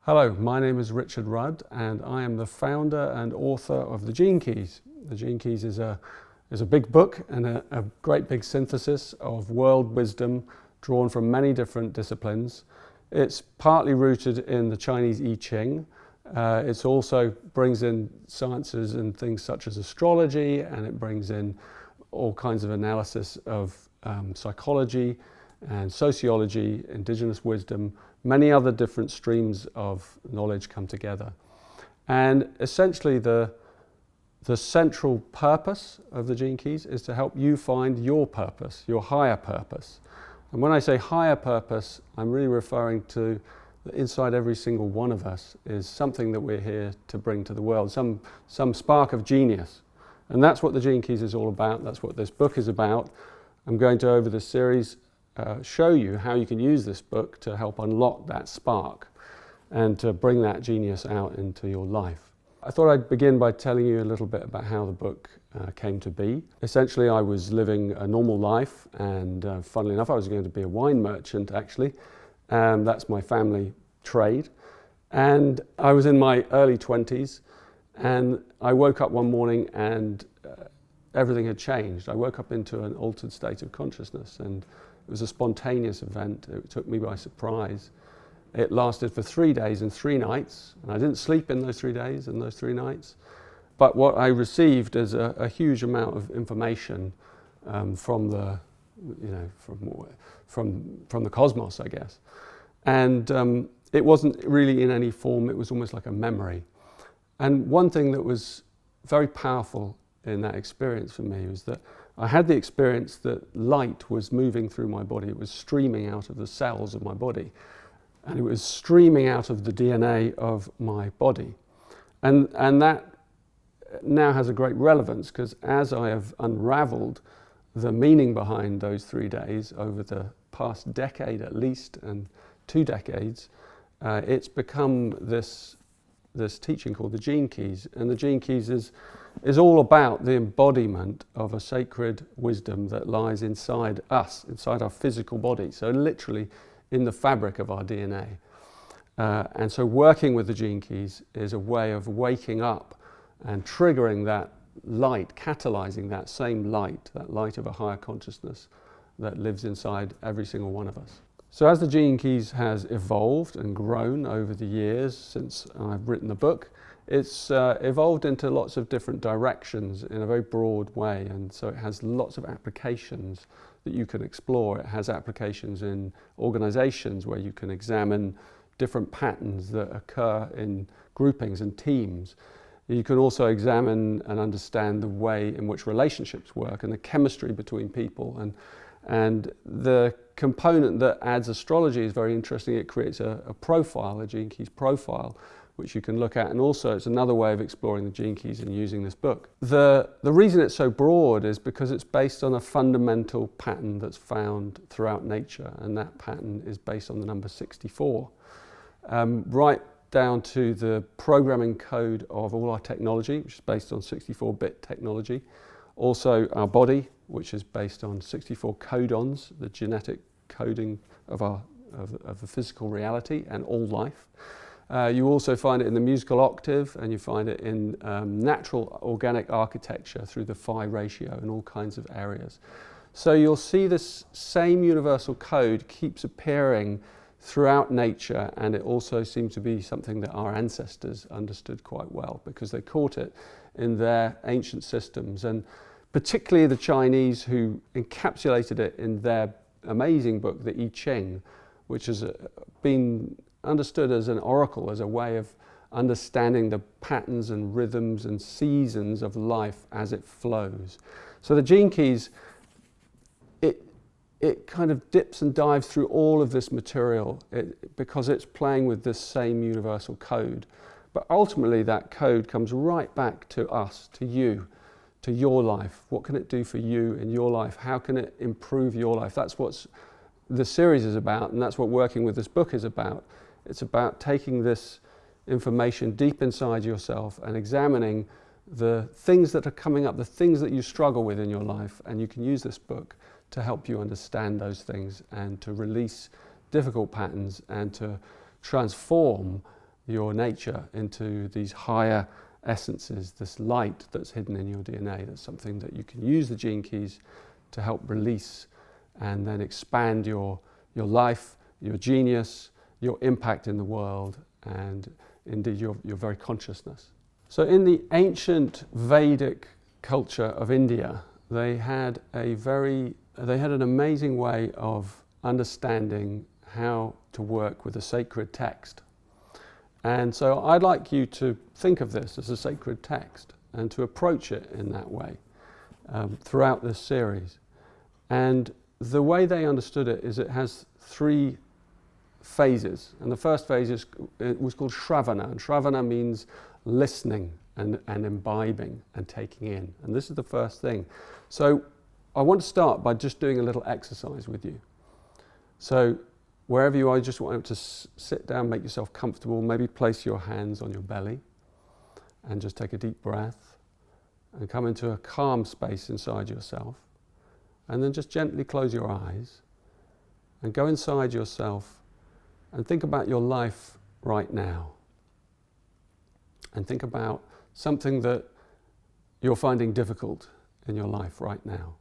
Hello, my name is Richard Rudd and I am the founder and author of The Gene Keys. The Gene Keys is a big book and a great big synthesis of world wisdom drawn from many different disciplines. It's partly rooted in the Chinese I Ching. It also brings in sciences and things such as astrology, and it brings in all kinds of analysis of psychology and sociology, indigenous wisdom. Many other different streams of knowledge come together. And essentially the central purpose of the Gene Keys is to help you find your purpose, your higher purpose. And when I say higher purpose, I'm really referring to that inside every single one of us is something that we're here to bring to the world, some spark of genius. And that's what the Gene Keys is all about. That's what this book is about. I'm going to, over this series, show you how you can use this book to help unlock that spark and to bring that genius out into your life. I thought I'd begin by telling you a little bit about how the book came to be. Essentially, I was living a normal life, and funnily enough, I was going to be a wine merchant actually. That's my family trade. And I was in my early 20s, and I woke up one morning and everything had changed. I woke up into an altered state of consciousness, and it was a spontaneous event. It took me by surprise. It lasted for 3 days and 3 nights, and I didn't sleep in those 3 days and those 3 nights. But what I received is a huge amount of information from the cosmos, I guess. And it wasn't really in any form. It was almost like a memory. And one thing that was very powerful in that experience for me was that I had the experience that light was moving through my body. It was streaming out of the cells of my body, and it was streaming out of the DNA of my body. And that now has a great relevance, because as I have unraveled the meaning behind those 3 days over the past decade at least, and 2 decades, it's become this teaching called the Gene Keys. And the Gene Keys is all about the embodiment of a sacred wisdom that lies inside us, inside our physical body, so literally in the fabric of our DNA. And so working with the Gene Keys is a way of waking up and triggering that light, catalyzing that same light, that light of a higher consciousness that lives inside every single one of us. So as the Gene Keys has evolved and grown over the years since I've written the book, it's evolved into lots of different directions in a very broad way, and so it has lots of applications that you can explore. It has applications in organizations where you can examine different patterns that occur in groupings and teams. You can also examine and understand the way in which relationships work and the chemistry between people. And the component that adds astrology is very interesting. It creates a profile, a Gene Keys profile, which you can look at, and also it's another way of exploring the Gene Keys and using this book. The reason it's so broad is because it's based on a fundamental pattern that's found throughout nature, and that pattern is based on the number 64. Right down to the programming code of all our technology, which is based on 64-bit technology. Also our body, which is based on 64 codons, the genetic coding of the physical reality and all life. You also find it in the musical octave, and you find it in natural organic architecture through the phi ratio and all kinds of areas. So you'll see this same universal code keeps appearing throughout nature, and it also seems to be something that our ancestors understood quite well, because they caught it in their ancient systems, and particularly the Chinese, who encapsulated it in their amazing book, the I Ching, which has been understood as an oracle, as a way of understanding the patterns and rhythms and seasons of life as it flows. So the Gene Keys, it kind of dips and dives through all of this material because it's playing with this same universal code. But ultimately that code comes right back to us, to you, to your life. What can it do for you in your life? How can it improve your life? That's what the series is about, and that's what working with this book is about. It's about taking this information deep inside yourself and examining the things that are coming up, the things that you struggle with in your life, and you can use this book to help you understand those things and to release difficult patterns and to transform your nature into these higher essences, this light that's hidden in your DNA. That's something that you can use the gene keys to help release and then expand your life, your genius, your impact in the world, and indeed your very consciousness. So in the ancient Vedic culture of India, they had an amazing way of understanding how to work with a sacred text. And so I'd like you to think of this as a sacred text and to approach it in that way throughout this series. And the way they understood it is it has 3 phases. And the first phase was called Shravana. And Shravana means listening and imbibing and taking in. And this is the first thing. So I want to start by just doing a little exercise with you. So wherever you are, I just want you to sit down, make yourself comfortable, maybe place your hands on your belly and just take a deep breath and come into a calm space inside yourself. And then just gently close your eyes and go inside yourself and think about your life right now. And think about something that you're finding difficult in your life right now.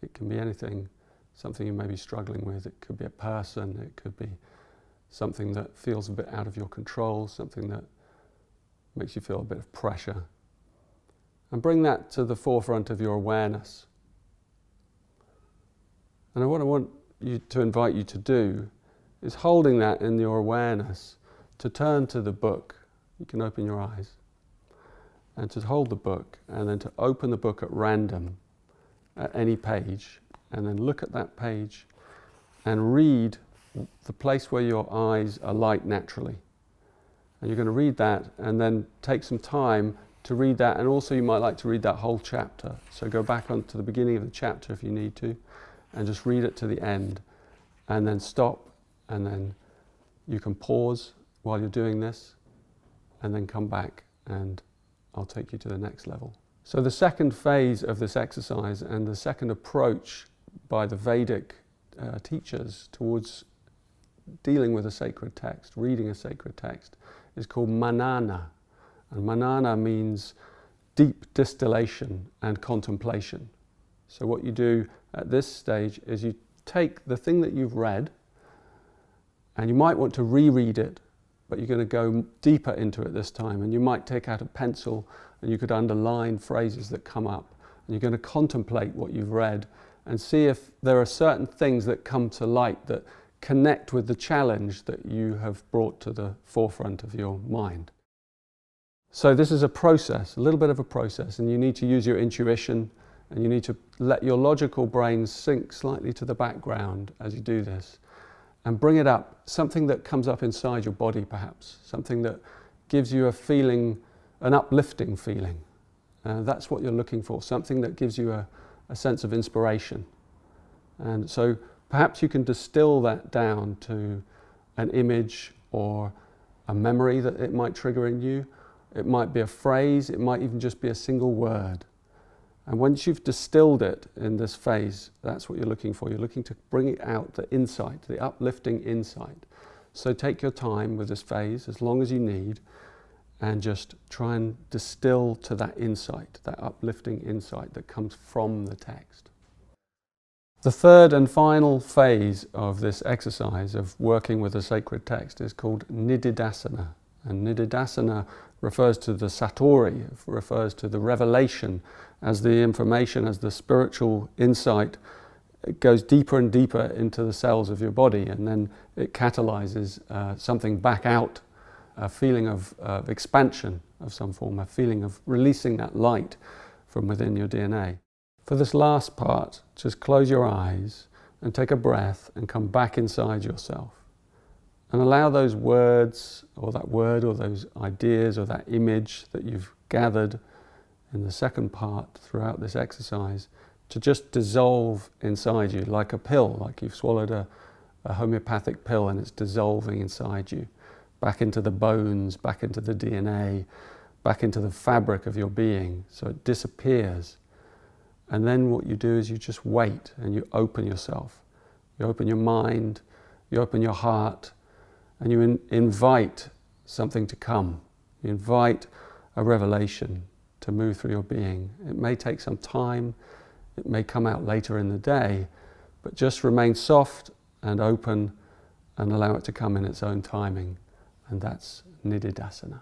It can be anything, something you may be struggling with. It could be a person, it could be something that feels a bit out of your control, something that makes you feel a bit of pressure. And bring that to the forefront of your awareness. And what I want to invite you to do is, holding that in your awareness, to turn to the book. You can open your eyes and to hold the book and then to open the book at random at any page and then look at that page and read the place where your eyes are light naturally. And you're going to read that and then take some time to read that, and also you might like to read that whole chapter. So go back onto the beginning of the chapter if you need to and just read it to the end and then stop, and then you can pause while you're doing this and then come back and I'll take you to the next level. So the second phase of this exercise and the second approach by the Vedic teachers towards dealing with a sacred text, reading a sacred text, is called manana. And manana means deep distillation and contemplation. So what you do at this stage is you take the thing that you've read, and you might want to reread it, but you're going to go deeper into it this time, and you might take out a pencil and you could underline phrases that come up, and you're going to contemplate what you've read and see if there are certain things that come to light that connect with the challenge that you have brought to the forefront of your mind. So this is a process, a little bit of a process, and you need to use your intuition and you need to let your logical brain sink slightly to the background as you do this and bring it up, something that comes up inside your body perhaps, something that gives you a feeling, an uplifting feeling. That's what you're looking for, something that gives you a sense of inspiration. And so perhaps you can distill that down to an image or a memory that it might trigger in you. It might be a phrase, it might even just be a single word. And once you've distilled it in this phase, that's what you're looking for. You're looking to bring it out, the insight, the uplifting insight. So take your time with this phase, as long as you need, and just try and distill to that insight, that uplifting insight that comes from the text. The third and final phase of this exercise of working with a sacred text is called nididasana. And nididasana refers to the satori, refers to the revelation as the information, as the spiritual insight. It goes deeper and deeper into the cells of your body, and then it catalyzes something back out, a feeling of expansion of some form, a feeling of releasing that light from within your DNA. For this last part, just close your eyes and take a breath and come back inside yourself. And allow those words, or that word, or those ideas, or that image that you've gathered in the second part throughout this exercise to just dissolve inside you like a pill, like you've swallowed a homeopathic pill and it's dissolving inside you, back into the bones, back into the DNA, back into the fabric of your being, so it disappears. And then what you do is you just wait and you open yourself. You open your mind, you open your heart, and you invite something to come. You invite a revelation to move through your being. It may take some time, it may come out later in the day, but just remain soft and open and allow it to come in its own timing. And that's Nididasana.